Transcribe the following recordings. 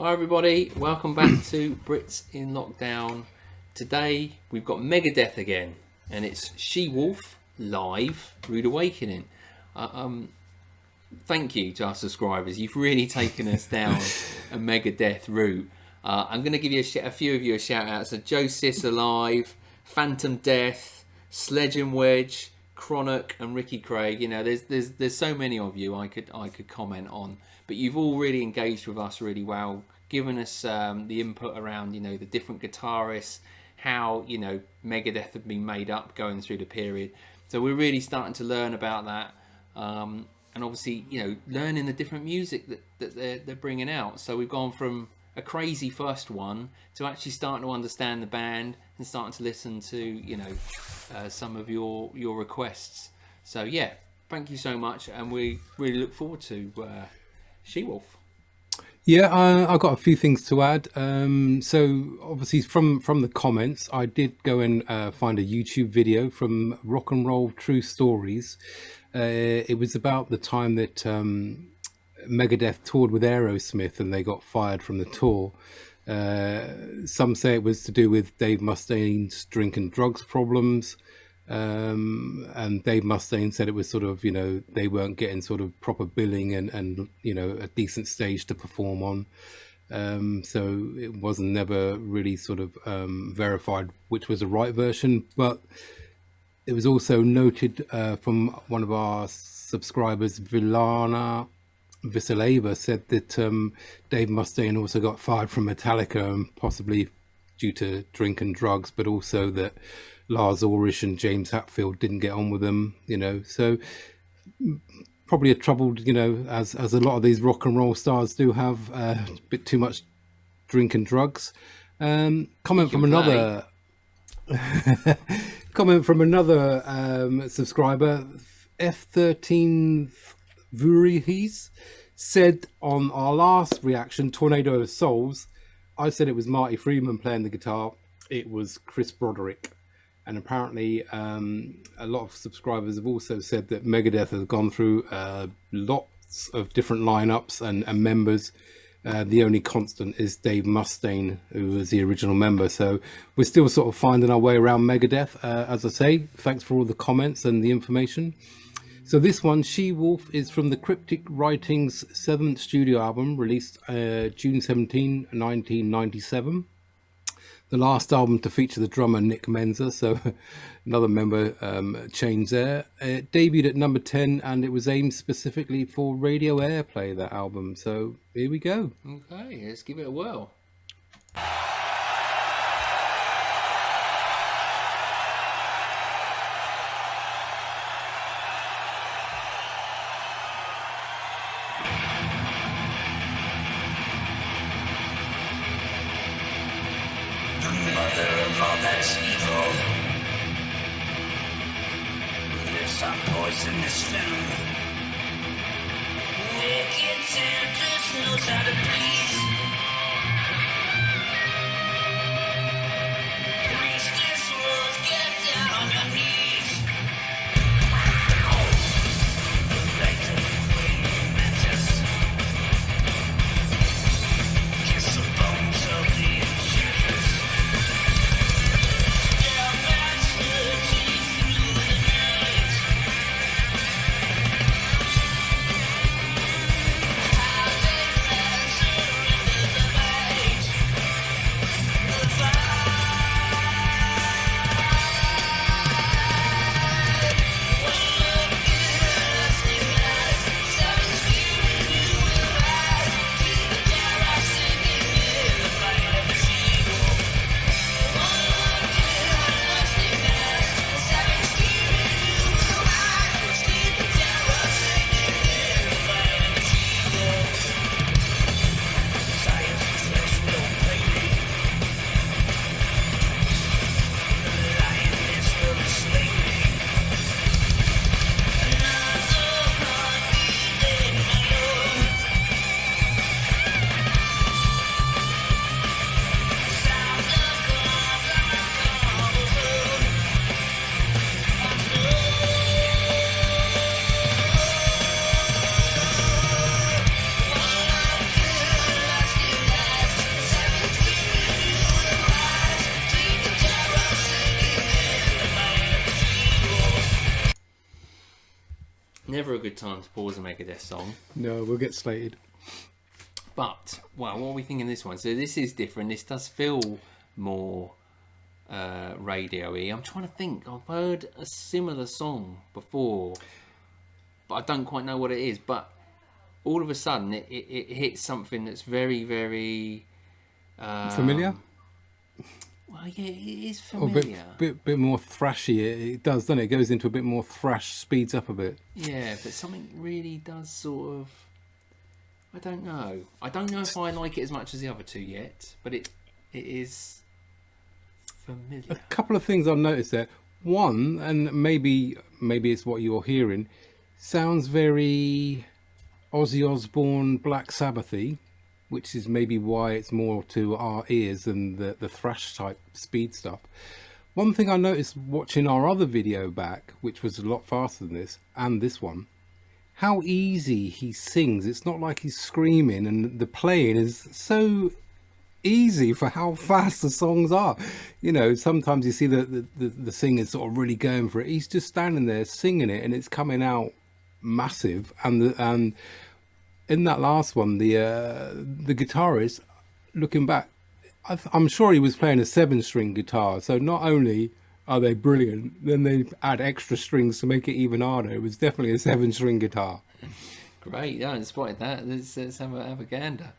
Hi everybody, welcome back to Brits in Lockdown. Today we've got Megadeth again, and it's She-Wolf live, Rude Awakening. Thank you to our subscribers, you've really taken us down a Megadeth route. I'm going to give you a few of you a shout out. So Joe Sis Alive, Phantom Death, Sledge and Wedge, Chronic and Ricky Craig. You know, there's so many of you I could comment on, but you've all really engaged with us really well, given us the input around, you know, the different guitarists, how, you know, Megadeth have been made up going through the period. So we're really starting to learn about that, and obviously, you know, learning the different music that they're bringing out. So we've gone from a crazy first one to actually starting to understand the band and starting to listen to, you know, some of your requests. So yeah, thank you so much, and we really look forward to She-Wolf. Yeah, I've got a few things to add. So obviously from the comments, I did go and find a YouTube video from Rock and Roll True Stories. It was about the time that Megadeth toured with Aerosmith and they got fired from the tour. Some say it was to do with Dave Mustaine's drink and drugs problems. And Dave Mustaine said it was sort of, you know, they weren't getting sort of proper billing and you know, a decent stage to perform on. So it wasn't never really sort of verified which was the right version. But it was also noted from one of our subscribers, Vilana Visaleva, said that Dave Mustaine also got fired from Metallica, possibly due to drink and drugs, but also that Lars Ulrich and James Hetfield didn't get on with them, you know. So probably a troubled, you know, as a lot of these rock and roll stars do have a bit too much drink and drugs. Comment from another subscriber, F13 Vurihis, said on our last reaction, Tornado of Souls, I said it was Marty Friedman playing the guitar. It was Chris Broderick. And apparently a lot of subscribers have also said that Megadeth has gone through lots of different lineups and members. The only constant is Dave Mustaine, who was the original member. So we're still sort of finding our way around Megadeth. As I say, thanks for all the comments and the information. So this one, She-Wolf, is from the Cryptic Writings 7th studio album, released June 17, 1997. The last album to feature the drummer Nick Menza, so another member change there. It debuted at number 10, and it was aimed specifically for radio airplay, that album. So here we go. Okay, let's give it a whirl. Poisonous venom. Wicked temptress knows how to please. Priestess wolves get down on your knees. Like the queen mantis. Kiss the bones of the intruders. Stare master teeth through the night. good time to pause a Megadeth song. No, we'll get slated. But, well, what are we thinking this one? So this is different. This does feel more radio-y. I'm trying to think. I've heard a similar song before, but I don't quite know what it is. But all of a sudden, it hits something that's very, very... Familiar? Well, yeah, it is Or a familiar. bit more thrashy. It does, doesn't it? It goes into a bit more thrash, speeds up a bit. Yeah, but something really does sort of... I don't know. I don't know if I like it as much as the other two yet, but it is familiar. A couple of things I've noticed there. One, and maybe it's what you're hearing, sounds very Ozzy Osbourne, Black Sabbathy, which is maybe why it's more to our ears than the thrash type speed stuff. One thing I noticed watching our other video back, which was a lot faster than this, and this one, how easy he sings. It's not like he's screaming, and the playing is so easy for how fast the songs are. You know, sometimes you see the singers sort of really going for it. He's just standing there singing it, and it's coming out massive. And in that last one, the guitarist, looking back, I'm sure he was playing a 7-string guitar. So not only are they brilliant, then they add extra strings to make it even harder. It was definitely a 7-string guitar. Great, yeah, I spotted that. Let's have a gander.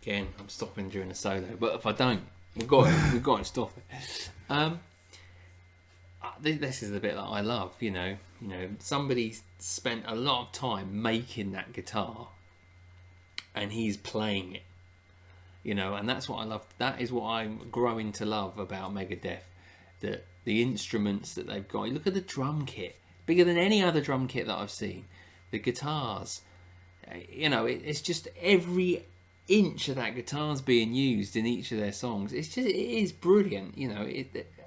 Again, I'm stopping during the solo, but if I don't, we've got to stop it. This is the bit that I love. You know, somebody spent a lot of time making that guitar, and he's playing it. You know, and that's what I love. That is what I'm growing to love about Megadeth. The instruments that they've got. You look at the drum kit, bigger than any other drum kit that I've seen. The guitars, you know, it's just every inch of that guitar's being used in each of their songs. It is brilliant. You know,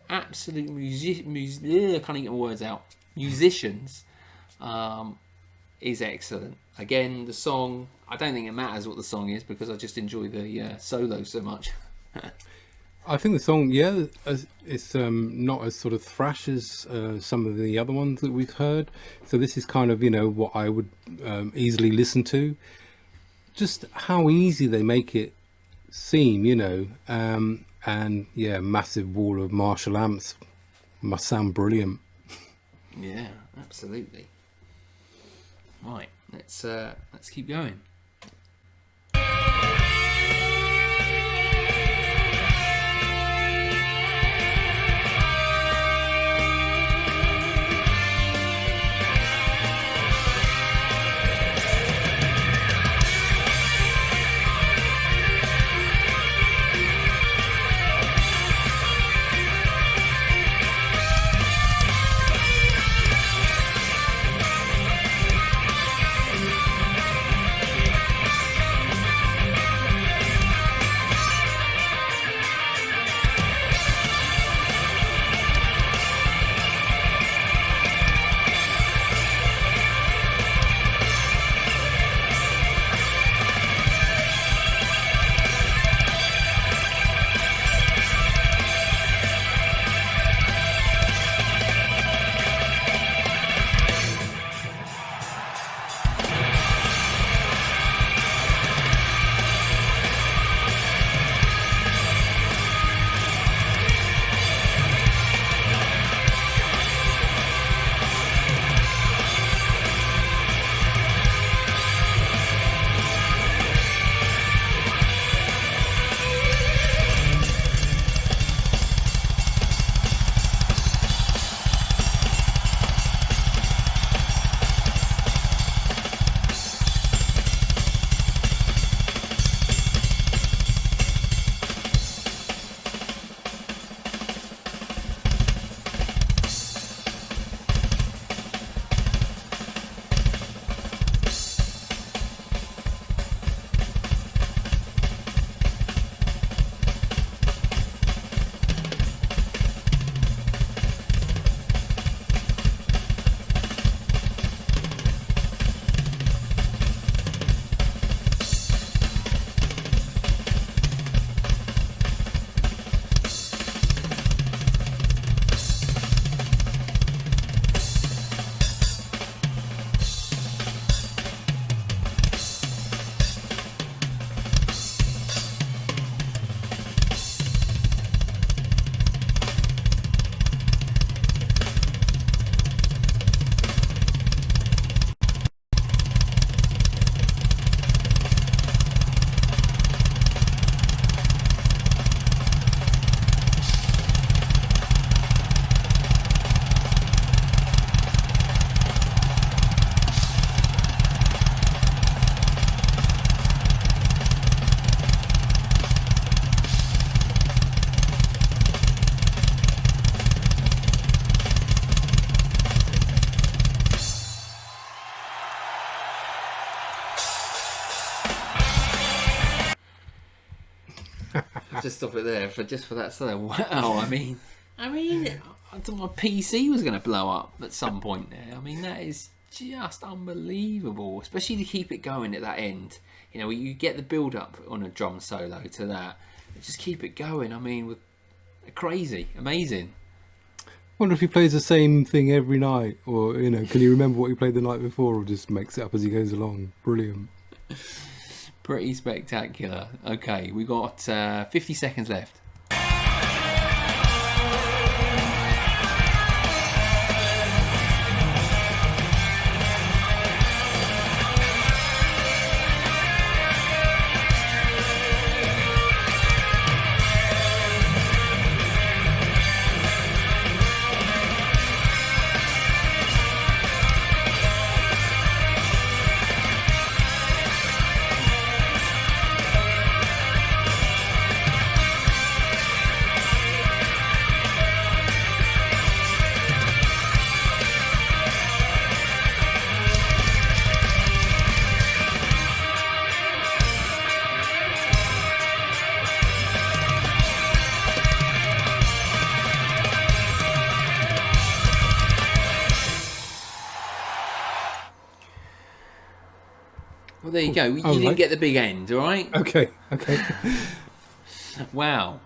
absolute I can't get my words out. Musicians is excellent. Again, the song, I don't think it matters what the song is because I just enjoy the solo so much. I think the song, yeah, it's not as sort of thrash as some of the other ones that we've heard. So this is kind of, you know, what I would easily listen to. just how easy they make it seem, you know. And yeah, massive wall of Marshall amps must sound brilliant. Yeah, absolutely. Right, let's keep going. Just stop it there for that solo. Wow, I mean, I thought my PC was going to blow up at some point there. I mean, that is just unbelievable, especially to keep it going at that end. You know, you get the build up on a drum solo to that, just keep it going. I mean, with crazy, amazing. Wonder if he plays the same thing every night, or you know, can he remember what he played the night before, or just makes it up as he goes along? Brilliant. Pretty spectacular. Okay, we got 50 seconds left. Well, there you go. You didn't get the big end, all right? Okay. Wow,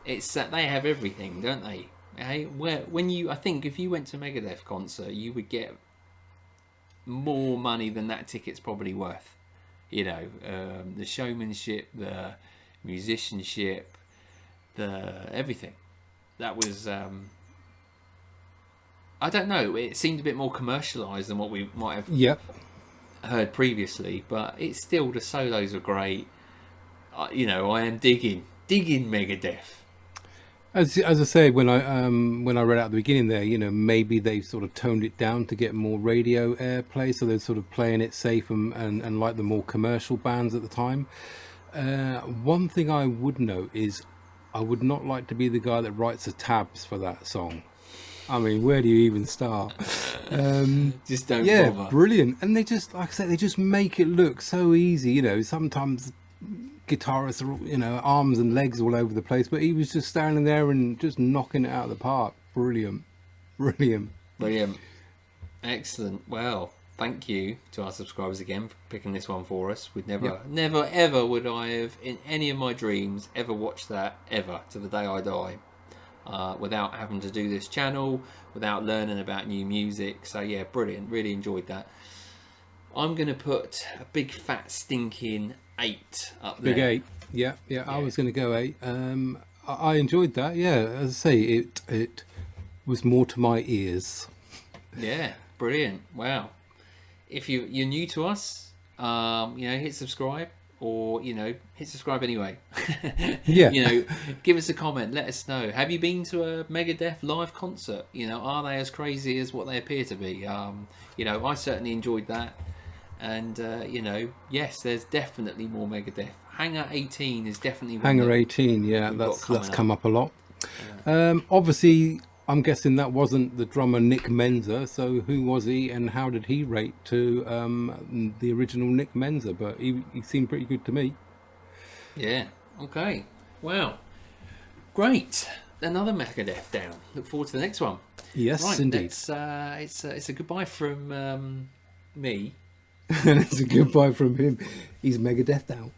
it's they have everything, don't they? Hey, I think if you went to a Megadeth concert, you would get more money than that ticket's probably worth. You know, the showmanship, the musicianship, the everything. That was, I don't know, it seemed a bit more commercialised than what we might have Yep. heard previously, but it's still, the solos are great. You know, I am digging Megadeth. As I say, when I read out at the beginning there, you know, maybe they sort of toned it down to get more radio airplay, so they're sort of playing it safe and like the more commercial bands at the time. One thing I would note is I would not like to be the guy that writes the tabs for that song. I mean, where do you even start? Just don't Yeah, bother. brilliant. And they just, like I said, they just make it look so easy. You know, sometimes guitarists are, you know, arms and legs all over the place, but he was just standing there and just knocking it out of the park. Brilliant. Brilliant. Excellent. Well, thank you to our subscribers again for picking this one for us. We'd never ever would I have in any of my dreams ever watched that ever to the day I die. Without having to do this channel, without learning about new music. So yeah, brilliant. Really enjoyed that. I'm going to put a big fat stinking 8 up there. Big 8. Yeah. I was going to go 8. I enjoyed that. Yeah, as I say, it was more to my ears. Yeah, brilliant. Wow. If you're new to us, you know, hit subscribe, or, you know, hit subscribe anyway. Yeah. You know, give us a comment. Let us know. Have you been to a Megadeth live concert? You know, are they as crazy as what they appear to be? You know, I certainly enjoyed that. And, you know, yes, there's definitely more Megadeth. Hangar 18 is definitely one Hangar that 18, yeah, we've got that's coming come up a lot. Obviously, I'm guessing that wasn't the drummer Nick Menza, so who was he and how did he rate to the original Nick Menza? But he seemed pretty good to me. Yeah. Okay. Wow. Great. Another Megadeth down. Look forward to the next one. Yes, Right, indeed. it's a goodbye from me. And it's a goodbye from him. He's Megadeth out.